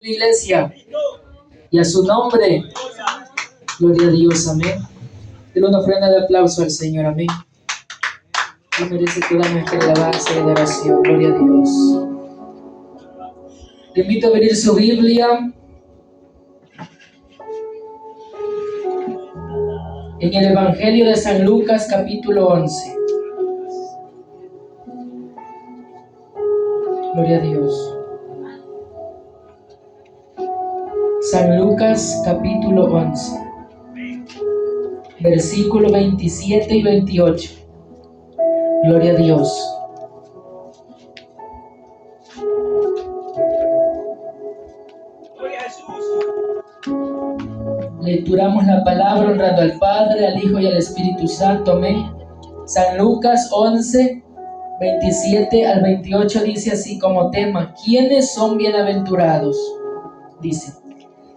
Iglesia, y a su nombre, gloria a Dios, amén. Denle una ofrenda de aplauso al Señor, amén. Él merece toda nuestra alabanza y adoración, gloria a Dios. Le invito a abrir su Biblia en el Evangelio de San Lucas, capítulo 11. Gloria a Dios. San Lucas, capítulo 11, versículo 27 y 28. Gloria a Dios. Lecturamos la palabra honrando al Padre, al Hijo y al Espíritu Santo. Amén. San Lucas 11, 27 al 28 dice así como tema: ¿quiénes son bienaventurados? Dice: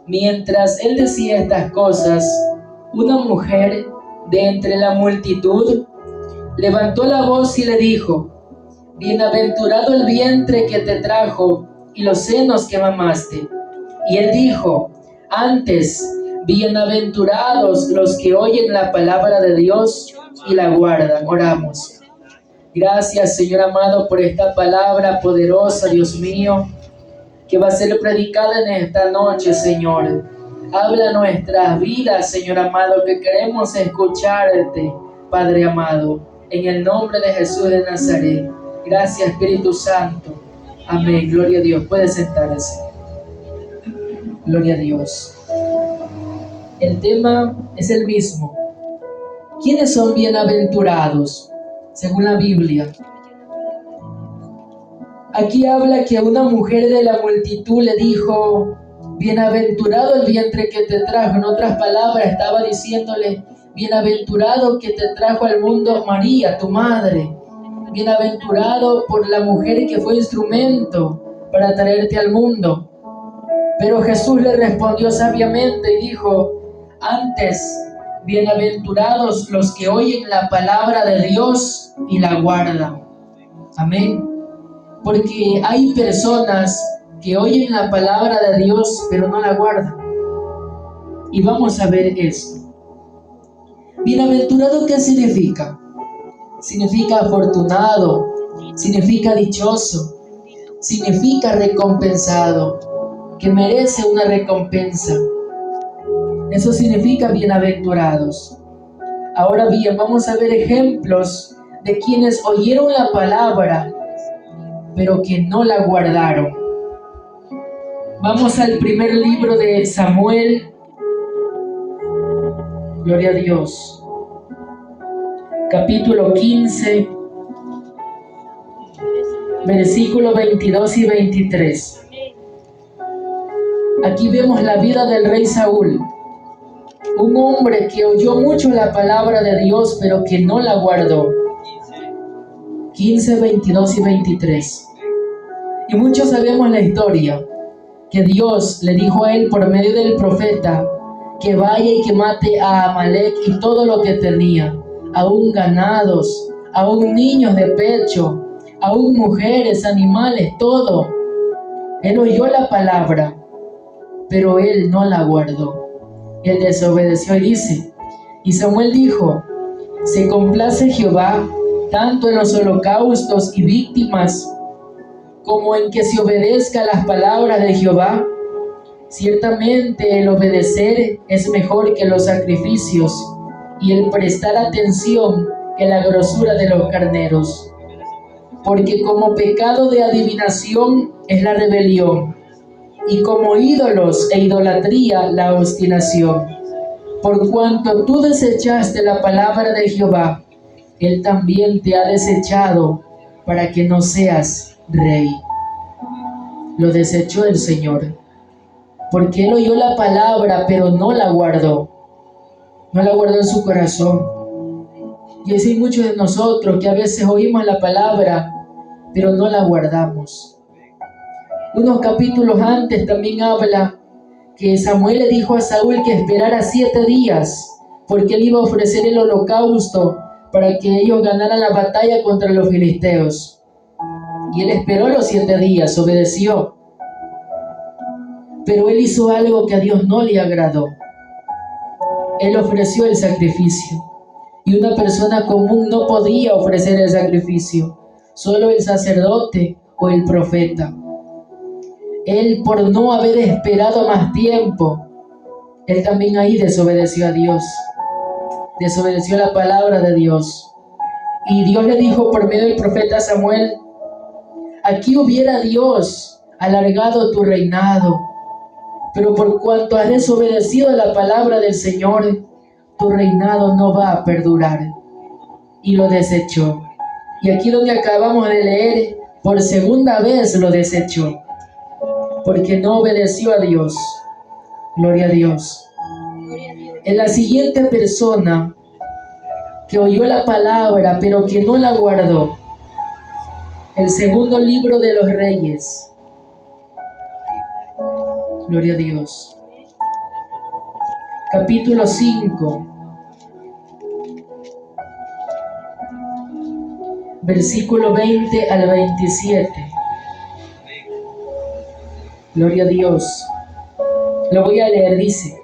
mientras él decía estas cosas, una mujer de entre la multitud levantó la voz y le dijo: bienaventurado el vientre que te trajo y los senos que mamaste. Y él dijo: antes, bienaventurados los que oyen la palabra de Dios y la guardan. Oramos. Gracias, Señor amado, por esta palabra poderosa, Dios mío, que va a ser predicada en esta noche, Señor. Habla nuestras vidas, Señor amado, que queremos escucharte, Padre amado, en el nombre de Jesús de Nazaret. Gracias, Espíritu Santo. Amén. Gloria a Dios. Puede sentarse. Gloria a Dios. El tema es el mismo. ¿Quiénes son bienaventurados? Según la Biblia. Aquí habla que una mujer de la multitud le dijo: bienaventurado el vientre que te trajo. En otras palabras, estaba diciéndole: bienaventurado que te trajo al mundo María, tu madre. Bienaventurado por la mujer que fue instrumento para traerte al mundo. Pero Jesús le respondió sabiamente y dijo: antes, bienaventurados los que oyen la palabra de Dios y la guardan. Amén. Porque hay personas que oyen la palabra de Dios pero no la guardan. Y vamos a ver esto. Bienaventurado, ¿qué significa? Significa afortunado, significa dichoso, significa recompensado, que merece una recompensa. Eso significa bienaventurados. Ahora bien, vamos a ver ejemplos de quienes oyeron la palabra pero que no la guardaron. Vamos al primer libro de Samuel. Gloria a Dios. Capítulo 15, versículos 22 y 23. Aquí vemos la vida del rey Saúl, un hombre que oyó mucho la palabra de Dios, pero que no la guardó. 15, 22 y 23. Y muchos sabemos la historia, que Dios le dijo a él por medio del profeta que vaya y que mate a Amalek y todo lo que tenía, aún ganados, aún niños de pecho, aún mujeres, animales, todo. Él oyó la palabra, pero él no la guardó. Él desobedeció y dice: y Samuel dijo: se complace Jehová tanto en los holocaustos y víctimas como en que se obedezca las palabras de Jehová. Ciertamente el obedecer es mejor que los sacrificios, y el prestar atención que la grosura de los carneros. Porque como pecado de adivinación es la rebelión, y como ídolos e idolatría la obstinación. Por cuanto tú desechaste la palabra de Jehová, Él también te ha desechado para que no seas rey. Lo desechó el Señor, porque él oyó la palabra, pero no la guardó. No la guardó en su corazón. Y así hay muchos de nosotros que a veces oímos la palabra, pero no la guardamos. Unos capítulos antes también habla que Samuel le dijo a Saúl que esperara 7 días, porque él iba a ofrecer el holocausto para que ellos ganaran la batalla contra los filisteos. Y él esperó los 7 días, obedeció. Pero él hizo algo que a Dios no le agradó. Él ofreció el sacrificio. Y una persona común no podía ofrecer el sacrificio. Solo el sacerdote o el profeta. Él, por no haber esperado más tiempo, él también ahí desobedeció a Dios. Desobedeció la palabra de Dios. Y Dios le dijo por medio del profeta Samuel: aquí hubiera Dios alargado tu reinado, pero por cuanto has desobedecido la palabra del Señor, tu reinado no va a perdurar. Y lo desechó. Y aquí donde acabamos de leer, por segunda vez lo desechó, porque no obedeció a Dios. Gloria a Dios. En la siguiente persona que oyó la palabra, pero que no la guardó, el segundo libro de los Reyes. Gloria a Dios. Capítulo 5. Versículo 20 al 27. Gloria a Dios. Lo voy a leer, dice: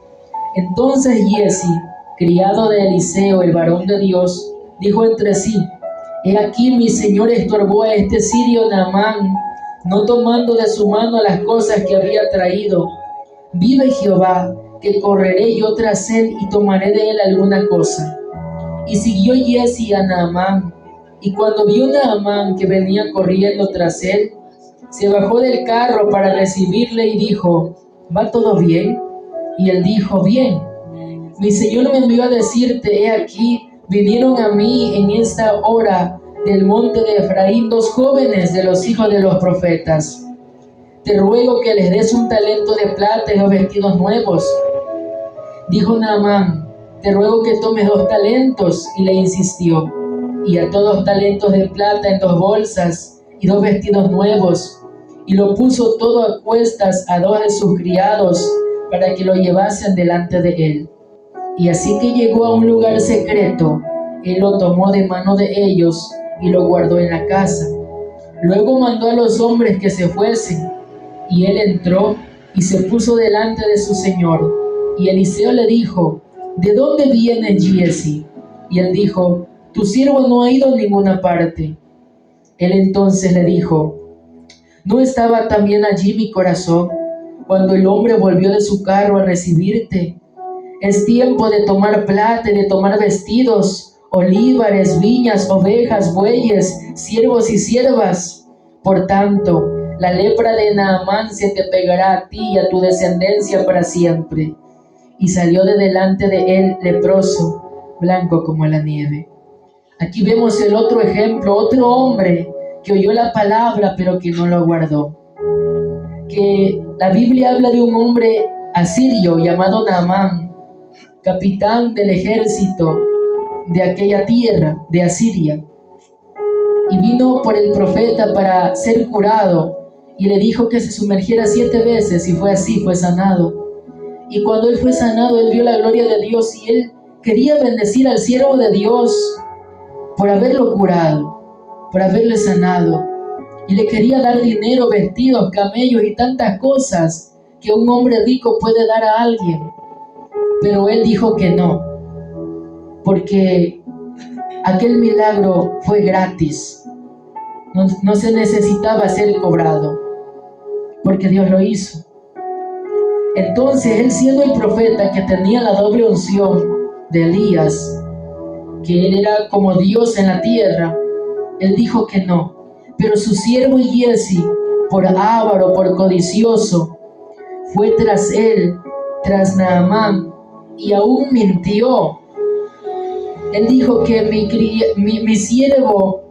entonces Giezi, criado de Eliseo, el varón de Dios, dijo entre sí: he aquí mi señor estorbó a este sirio Naamán, no tomando de su mano las cosas que había traído. Vive Jehová, que correré yo tras él y tomaré de él alguna cosa. Y siguió Giezi a Naamán, y cuando vio Naamán que venía corriendo tras él, se bajó del carro para recibirle y dijo: ¿va todo bien? Y él dijo: bien. Mi señor me envió a decirte: he aquí, vinieron a mí en esta hora del monte de Efraín 2 jóvenes de los hijos de los profetas. Te ruego que les des un talento de plata y 2 vestidos nuevos. Dijo Naamán: te ruego que tomes 2 talentos. Y le insistió. Y ató 2 talentos de plata en 2 bolsas y 2 vestidos nuevos. Y lo puso todo a cuestas a 2 de sus criados para que lo llevasen delante de él. Y así que llegó a un lugar secreto, él lo tomó de mano de ellos y lo guardó en la casa. Luego mandó a los hombres que se fuesen, y él entró y se puso delante de su señor. Y Eliseo le dijo: ¿de dónde vienes, Giezi? Y él dijo: tu siervo no ha ido a ninguna parte. Él entonces le dijo: ¿no estaba también allí mi corazón cuando el hombre volvió de su carro a recibirte? Es tiempo de tomar plata y de tomar vestidos, olivares, viñas, ovejas, bueyes, siervos y siervas. Por tanto, la lepra de Naamán se te pegará a ti y a tu descendencia para siempre. Y salió de delante de él leproso, blanco como la nieve. Aquí vemos el otro ejemplo, otro hombre que oyó la palabra pero que no lo guardó. Que la Biblia habla de un hombre asirio llamado Naamán, capitán del ejército de aquella tierra, de Asiria. Y vino por el profeta para ser curado, y le dijo que se sumergiera 7 veces, y fue así, fue sanado. Y cuando él fue sanado, él vio la gloria de Dios, y él quería bendecir al siervo de Dios por haberlo curado, por haberle sanado. Y le quería dar dinero, vestidos, camellos y tantas cosas que un hombre rico puede dar a alguien. Pero él dijo que no, porque aquel milagro fue gratis. No se necesitaba ser cobrado, porque Dios lo hizo. Entonces él, siendo el profeta que tenía la doble unción de Elías, que él era como Dios en la tierra, él dijo que no. Pero su siervo Giezi, por avaro, por codicioso, fue tras él, tras Naamán, y aún mintió. Él dijo que mi siervo,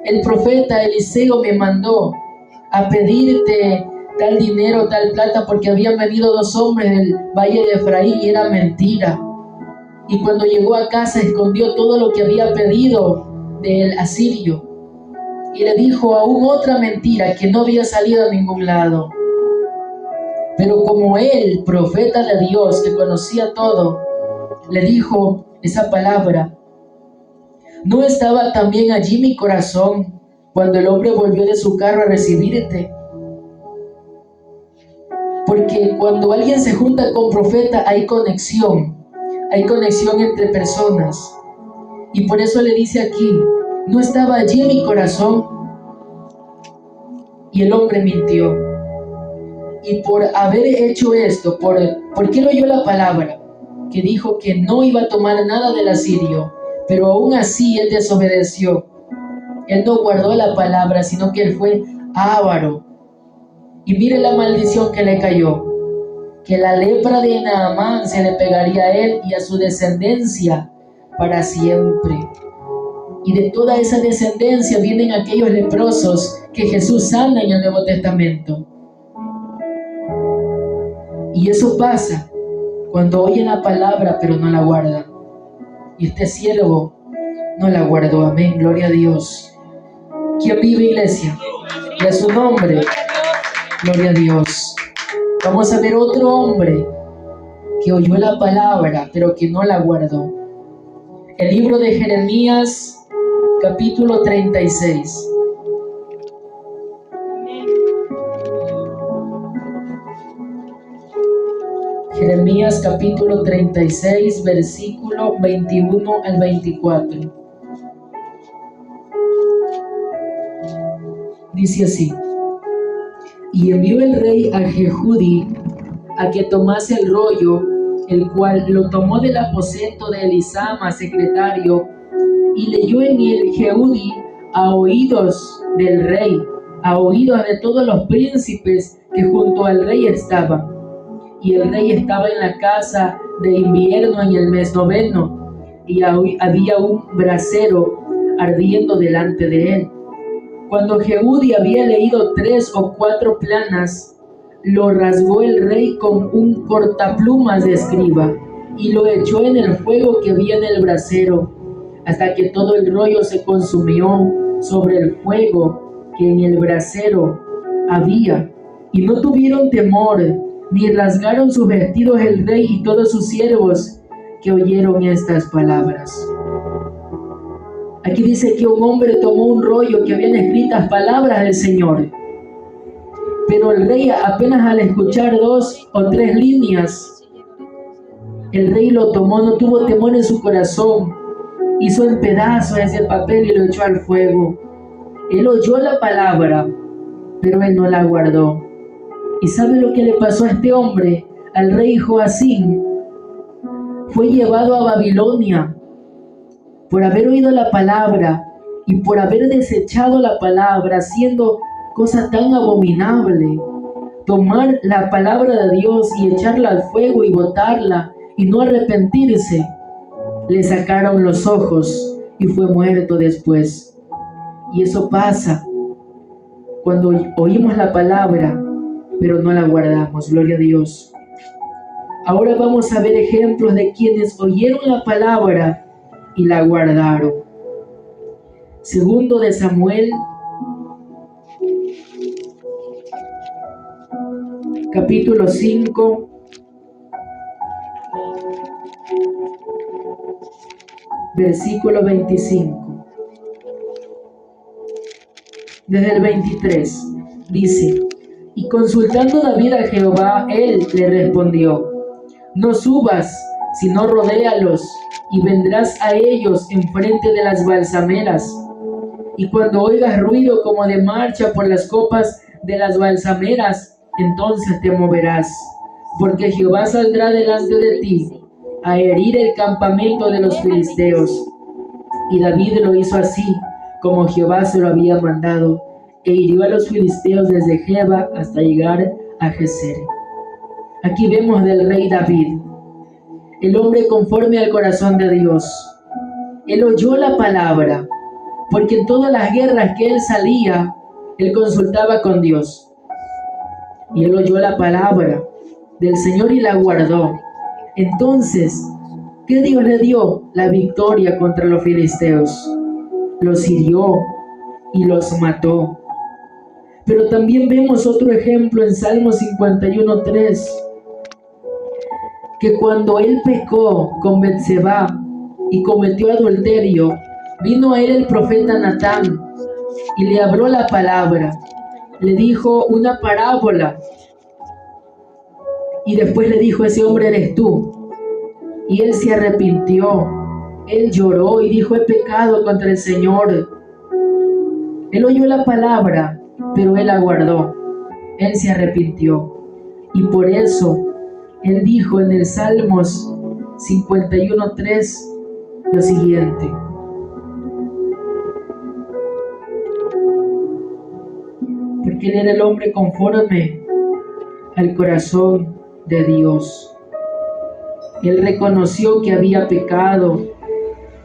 el profeta Eliseo, me mandó a pedirte tal dinero, tal plata, porque habían venido 2 hombres del valle de Efraín, y era mentira. Y cuando llegó a casa escondió todo lo que había pedido del asirio. Y le dijo aún otra mentira que no había salido a ningún lado. Pero como él, profeta de Dios, que conocía todo, le dijo esa palabra: ¿no estaba también allí mi corazón cuando el hombre volvió de su carro a recibirte? Porque cuando alguien se junta con profeta hay conexión entre personas. Y por eso le dice aquí, no estaba allí mi corazón. Y el hombre mintió. Y por haber hecho esto, porque él oyó la palabra, que dijo que no iba a tomar nada del asirio, pero aún así él desobedeció. Él no guardó la palabra, sino que él fue avaro. Y mire la maldición que le cayó, que la lepra de Naamán se le pegaría a él y a su descendencia para siempre. Y de toda esa descendencia vienen aquellos leprosos que Jesús sana en el Nuevo Testamento. Y eso pasa cuando oyen la palabra pero no la guardan. Y este siervo no la guardó. Amén, gloria a Dios. ¿Quién vive, iglesia? Y a su nombre, gloria a Dios. Vamos a ver otro hombre que oyó la palabra pero que no la guardó. El libro de Jeremías, capítulo 36. Jeremías capítulo 36, versículo 21 al 24. Dice así: Y envió el rey a Jehudí a que tomase el rollo, el cual lo tomó del aposento de Elisama, secretario, y leyó en él Jehudí a oídos del rey, a oídos de todos los príncipes que junto al rey estaban. Y el rey estaba en la casa de invierno en el mes 9, y había un brasero ardiendo delante de él. Cuando Jehudí había leído 3 o 4 planas, lo rasgó el rey con un cortaplumas de escriba y lo echó en el fuego que había en el brasero, hasta que todo el rollo se consumió sobre el fuego que en el brasero había. Y no tuvieron temor, ni rasgaron sus vestidos el rey y todos sus siervos que oyeron estas palabras. Aquí dice que un hombre tomó un rollo que habían escritas palabras del Señor, pero el rey apenas al escuchar 2 o 3 líneas, el rey lo tomó, no tuvo temor en su corazón, hizo en pedazos ese papel y lo echó al fuego. Él oyó la palabra, pero él no la guardó. ¿Y sabe lo que le pasó a este hombre? Al rey Joacim. Fue llevado a Babilonia por haber oído la palabra y por haber desechado la palabra, haciendo cosa tan abominable. Tomar la palabra de Dios y echarla al fuego y botarla y no arrepentirse. Le sacaron los ojos y fue muerto después. Y eso pasa cuando oímos la palabra pero no la guardamos. Gloria a Dios. Ahora vamos a ver ejemplos de quienes oyeron la palabra y la guardaron. Segundo de Samuel, capítulo 5, versículo 25. Desde el 23 dice: Y consultando David a Jehová, él le respondió: No subas, sino rodéalos, y vendrás a ellos enfrente de las balsameras. Y cuando oigas ruido como de marcha por las copas de las balsameras, entonces te moverás, porque Jehová saldrá delante de ti a herir el campamento de los filisteos. Y David lo hizo así, como Jehová se lo había mandado, e hirió a los filisteos desde Geba hasta llegar a Geser. Aquí vemos del rey David, el hombre conforme al corazón de Dios. Él oyó la palabra, porque en todas las guerras que él salía, él consultaba con Dios. Y él oyó la palabra del Señor y la guardó. Entonces, ¿qué Dios le dio? La victoria contra los filisteos. Los hirió y los mató. Pero también vemos otro ejemplo en Salmo 51:3, que cuando él pecó con Betseba y cometió adulterio, vino a él el profeta Natán y le habló la palabra, le dijo una parábola Y después le dijo: ese hombre eres tú. Y él se arrepintió. Él lloró y dijo: he pecado contra el Señor. Él oyó la palabra, pero él la guardó. Él se arrepintió. Y por eso él dijo en el Salmos 51:3 lo siguiente: porque él era el hombre conforme al corazón de Dios. Él reconoció que había pecado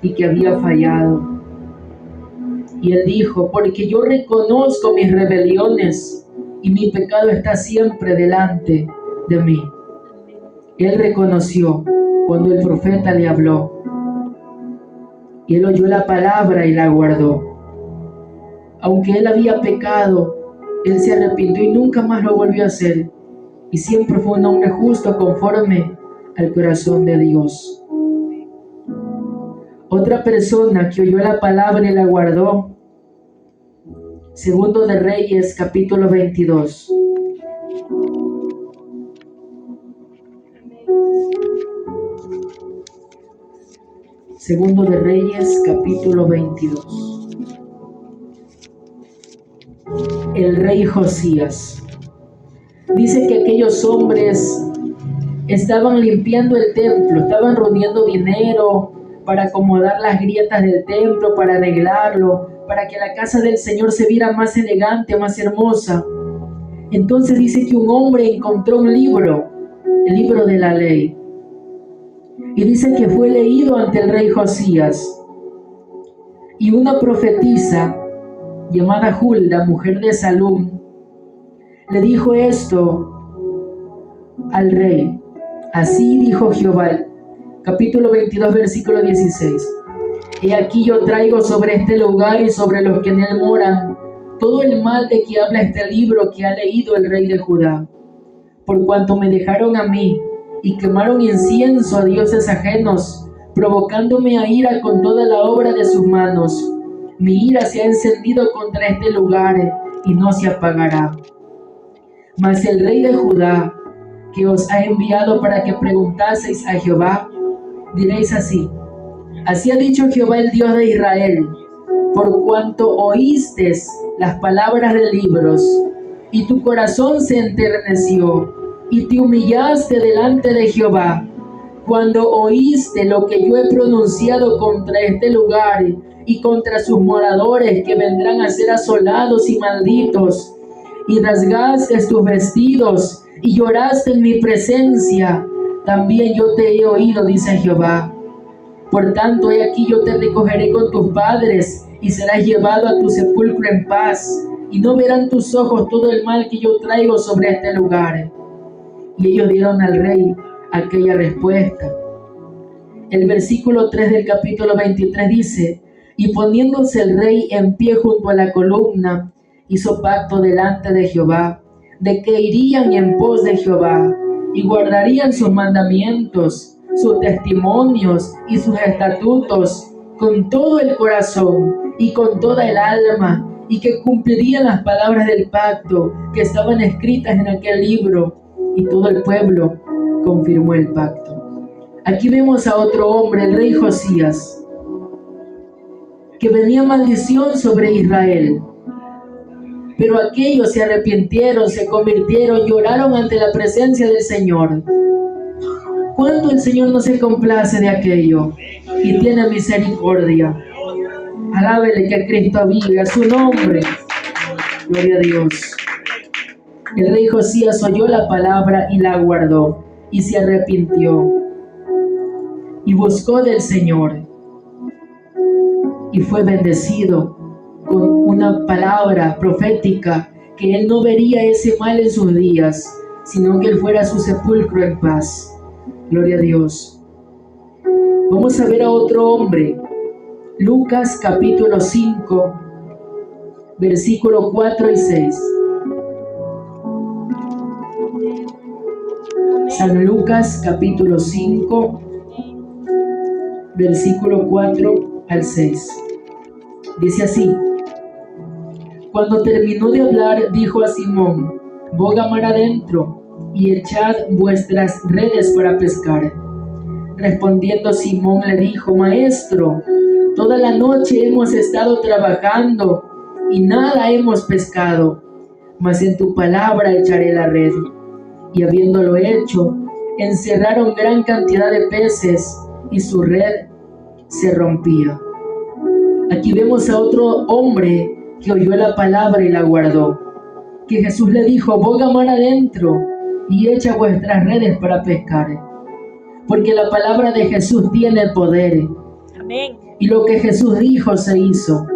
y que había fallado. Y él dijo: porque yo reconozco mis rebeliones y mi pecado está siempre delante de mí. Él reconoció cuando el profeta le habló. Y él oyó la palabra y la guardó. Aunque él había pecado, él se arrepintió y nunca más lo volvió a hacer. Y siempre fue un hombre justo conforme al corazón de Dios. Otra persona que oyó la palabra y la guardó, Segundo de Reyes, capítulo 22. Segundo de Reyes, capítulo 22. El rey Josías. Dice que aquellos hombres estaban limpiando el templo, estaban reuniendo dinero para acomodar las grietas del templo, para arreglarlo, para que la casa del Señor se viera más elegante, más hermosa. Entonces dice que un hombre encontró un libro, el libro de la ley, y dice que fue leído ante el rey Josías. Y una profetisa llamada Hulda, mujer de Salum, le dijo esto al rey: así dijo Jehová, capítulo 22, versículo 16: he aquí yo traigo sobre este lugar y sobre los que en él moran todo el mal de que habla este libro que ha leído el rey de Judá, por cuanto me dejaron a mí y quemaron incienso a dioses ajenos, provocándome a ira con toda la obra de sus manos. Mi ira se ha encendido contra este lugar y no se apagará. Mas el rey de Judá, que os ha enviado para que preguntaseis a Jehová, diréis así: así ha dicho Jehová, el Dios de Israel, por cuanto oístes las palabras de libros, y tu corazón se enterneció, y te humillaste delante de Jehová, cuando oíste lo que yo he pronunciado contra este lugar y contra sus moradores, que vendrán a ser asolados y malditos, y rasgaste tus vestidos y lloraste en mi presencia, también yo te he oído, dice Jehová. Por tanto, he aquí yo te recogeré con tus padres y serás llevado a tu sepulcro en paz, y no verán tus ojos todo el mal que yo traigo sobre este lugar. Y ellos dieron al rey aquella respuesta. El versículo 3 del capítulo 23 dice: y poniéndose el rey en pie junto a la columna, hizo pacto delante de Jehová, de que irían en pos de Jehová, y guardarían sus mandamientos, sus testimonios y sus estatutos con todo el corazón y con toda el alma, y que cumplirían las palabras del pacto que estaban escritas en aquel libro. Y todo el pueblo confirmó el pacto. Aquí vemos a otro hombre, el rey Josías, que venía maldición sobre Israel. Pero aquellos se arrepintieron, se convirtieron, lloraron ante la presencia del Señor. ¿Cuánto el Señor no se complace de aquello y tiene misericordia? Alábele que Cristo vive, a su nombre. Gloria a Dios. El rey Josías oyó la palabra y la guardó, y se arrepintió, y buscó del Señor, y fue bendecido con una palabra profética, que él no vería ese mal en sus días, sino que él fuera a su sepulcro en paz. Gloria a Dios. Vamos a ver a otro hombre, Lucas capítulo 5, versículo 4 y 6. San Lucas capítulo 5, versículo 4 al 6. Dice así: cuando terminó de hablar, dijo a Simón: boga mar adentro y echad vuestras redes para pescar. Respondiendo Simón le dijo: Maestro, toda la noche hemos estado trabajando y nada hemos pescado, mas en tu palabra echaré la red. Y habiéndolo hecho, encerraron gran cantidad de peces y su red se rompía. Aquí vemos a otro hombre que oyó la palabra y la guardó. Que Jesús le dijo: boga mar adentro y echa vuestras redes para pescar. Porque la palabra de Jesús tiene poder. Amén. Y lo que Jesús dijo se hizo.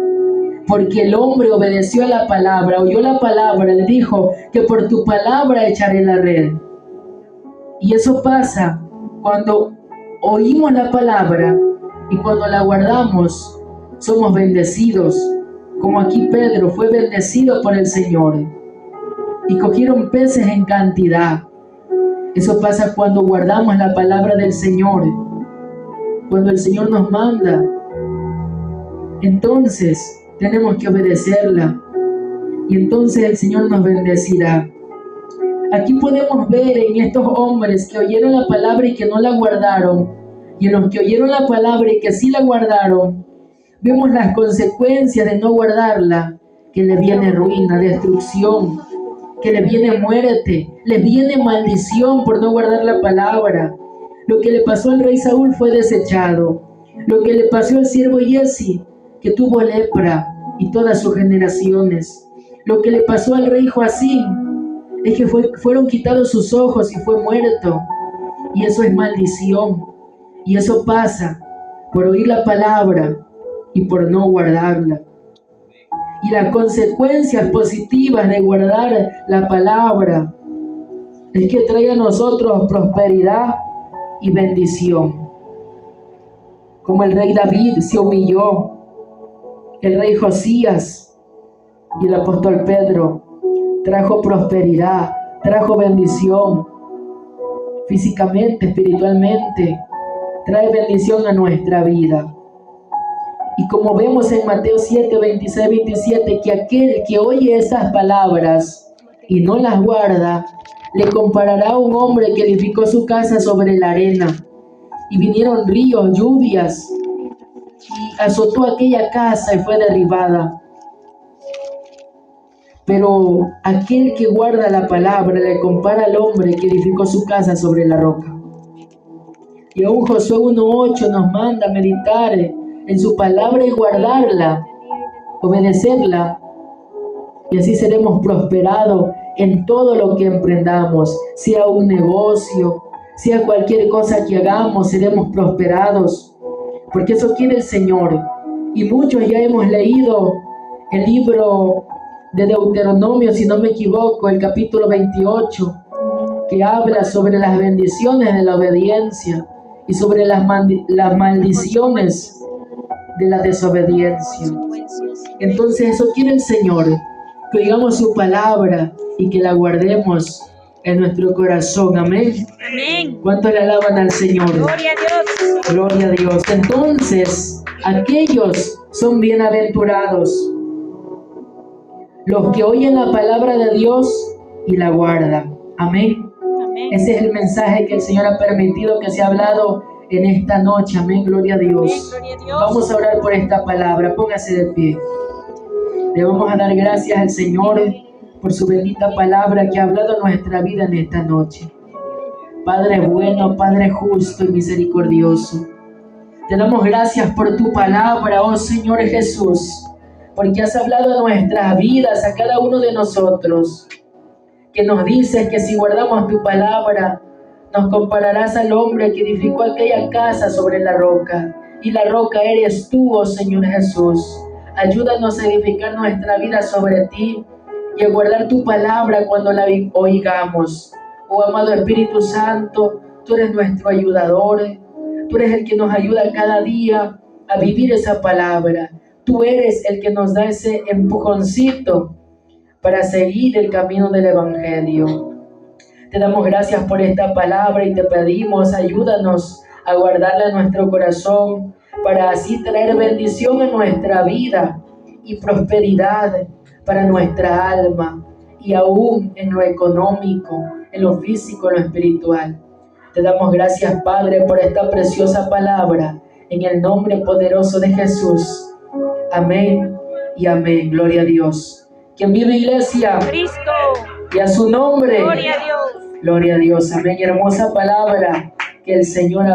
Porque el hombre obedeció a la palabra, oyó la palabra, le dijo que por tu palabra echaré la red. Y eso pasa cuando oímos la palabra y cuando la guardamos, somos bendecidos. Como aquí Pedro fue bendecido por el Señor y cogieron peces en cantidad. Eso pasa cuando guardamos la palabra del Señor, cuando el Señor nos manda. Entonces tenemos que obedecerla y entonces el Señor nos bendecirá. Aquí podemos ver en estos hombres que oyeron la palabra y que no la guardaron, y en los que oyeron la palabra y que sí la guardaron, vemos las consecuencias de no guardarla, que le viene ruina, destrucción, que le viene muerte, le viene maldición por no guardar la palabra. Lo que le pasó al rey Saúl fue desechado. Lo que le pasó al siervo Jesse, que tuvo lepra, y todas sus generaciones. Lo que le pasó al rey Joacim es que fueron quitados sus ojos y fue muerto. Y eso es maldición. Y eso pasa por oír la palabra y por no guardarla. Y las consecuencias positivas de guardar la palabra es que trae a nosotros prosperidad y bendición. Como el rey David se humilló, el rey Josías y el apóstol Pedro trajo prosperidad, trajo bendición, físicamente, espiritualmente, trae bendición a nuestra vida. Y como vemos en Mateo 7, 26, 27, que aquel que oye esas palabras y no las guarda, le comparará a un hombre que edificó su casa sobre la arena. Y vinieron ríos, lluvias, y azotó aquella casa y fue derribada. Pero aquel que guarda la palabra le compara al hombre que edificó su casa sobre la roca. Y aún Josué 1:8 nos manda a meditar en su palabra y guardarla, obedecerla, y así seremos prosperados en todo lo que emprendamos, sea un negocio, sea cualquier cosa que hagamos, seremos prosperados, porque eso quiere el Señor. Y muchos ya hemos leído el libro de Deuteronomio, si no me equivoco, el capítulo 28, que habla sobre las bendiciones de la obediencia y sobre las maldiciones de la desobediencia. Entonces eso quiere el Señor, que oigamos su palabra y que la guardemos en nuestro corazón. Amén. Amén. ¿Cuánto le alaban al Señor? Gloria a Dios. Gloria a Dios. Entonces, aquellos son bienaventurados, los que oyen la palabra de Dios y la guardan. Amén. Amén. Ese es el mensaje que el Señor ha permitido que se ha hablado en esta noche. Amén, gloria a Dios. Amén, gloria a Dios. Vamos a orar por esta palabra. Póngase de pie. Le vamos a dar gracias al Señor por su bendita palabra que ha hablado en nuestra vida en esta noche. Padre bueno, Padre justo y misericordioso, te damos gracias por tu palabra, oh Señor Jesús, porque has hablado en nuestras vidas, a cada uno de nosotros, que nos dices que si guardamos tu palabra, nos compararás al hombre que edificó aquella casa sobre la roca, y la roca eres tú, oh Señor Jesús. Ayúdanos a edificar nuestra vida sobre ti y a guardar tu palabra cuando la oigamos. Oh amado Espíritu Santo, tú eres nuestro ayudador, tú eres el que nos ayuda cada día a vivir esa palabra. Tú eres el que nos da ese empujoncito para seguir el camino del Evangelio. Te damos gracias por esta palabra y te pedimos, ayúdanos a guardarla en nuestro corazón para así traer bendición en nuestra vida y prosperidad para nuestra alma y aún en lo económico, en lo físico, en lo espiritual. Te damos gracias, Padre, por esta preciosa palabra, en el nombre poderoso de Jesús. Amén y amén. Gloria a Dios. ¿Quién vive, iglesia? Cristo. Y a su nombre. Gloria a Dios. Gloria a Dios. Amén. Hermosa palabra que el Señor ha